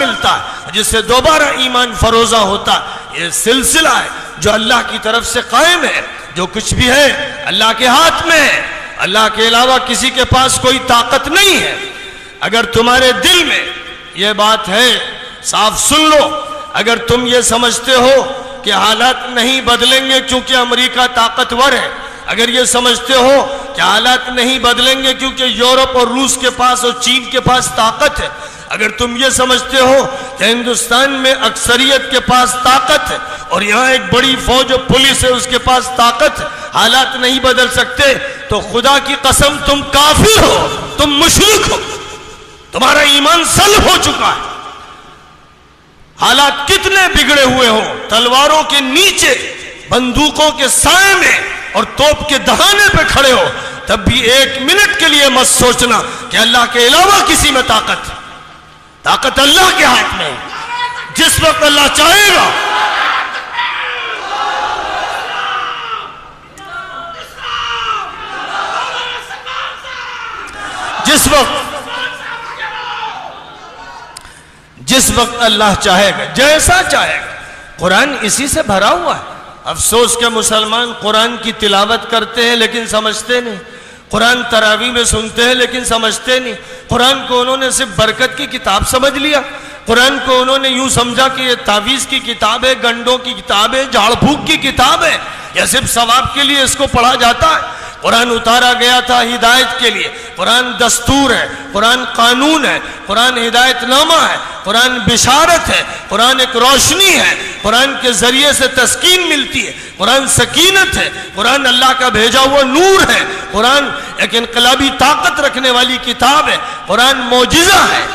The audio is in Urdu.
ملتا ہے، جس سے دوبارہ ایمان فروزہ ہوتا ہے۔ یہ سلسلہ ہے جو اللہ کی طرف سے قائم ہے۔ جو کچھ بھی ہے اللہ کے ہاتھ میں ہے، اللہ کے علاوہ کسی کے پاس کوئی طاقت نہیں ہے۔ اگر تمہارے دل میں یہ بات ہے، صاف سن لو، اگر تم یہ سمجھتے ہو کہ حالات نہیں بدلیں گے کیونکہ امریکہ طاقتور ہے، اگر یہ سمجھتے ہو کہ حالات نہیں بدلیں گے کیونکہ یورپ اور روس کے پاس اور چین کے پاس طاقت ہے، اگر تم یہ سمجھتے ہو کہ ہندوستان میں اکثریت کے پاس طاقت ہے اور یہاں ایک بڑی فوج و پولیس ہے اس کے پاس طاقت ہے، حالات نہیں بدل سکتے، تو خدا کی قسم تم کافر ہو، تم مشرک ہو، تمہارا ایمان سلب ہو چکا ہے۔ حالات کتنے بگڑے ہوئے ہوں، تلواروں کے نیچے، بندوقوں کے سائے میں اور توپ کے دہانے پہ کھڑے ہو، تب بھی ایک منٹ کے لیے مت سوچنا کہ اللہ کے علاوہ کسی میں طاقت ہے۔ طاقت اللہ کے ہاتھ میں ہے، جس وقت اللہ چاہے گا جس وقت اللہ چاہے گا، جیسا چاہے گا۔ قرآن اسی سے بھرا ہوا ہے۔ افسوس کہ مسلمان قرآن کی تلاوت کرتے ہیں لیکن سمجھتے نہیں، قرآن تراویح میں سنتے ہیں لیکن سمجھتے نہیں۔ قرآن کو انہوں نے صرف برکت کی کتاب سمجھ لیا، قرآن کو انہوں نے یوں سمجھا کہ یہ تعویذ کی کتاب ہے، گنڈوں کی کتاب ہے، جھاڑ پھونک کی کتاب ہے، یا صرف ثواب کے لیے اس کو پڑھا جاتا ہے۔ قرآن اتارا گیا تھا ہدایت کے لیے، قرآن دستور ہے، قرآن قانون ہے، قرآن ہدایت نامہ ہے، قرآن بشارت ہے، قرآن ایک روشنی ہے، قرآن کے ذریعے سے تسکین ملتی ہے، قرآن سکینت ہے، قرآن اللہ کا بھیجا ہوا نور ہے، قرآن ایک انقلابی طاقت رکھنے والی کتاب ہے، قرآن معجزہ ہے۔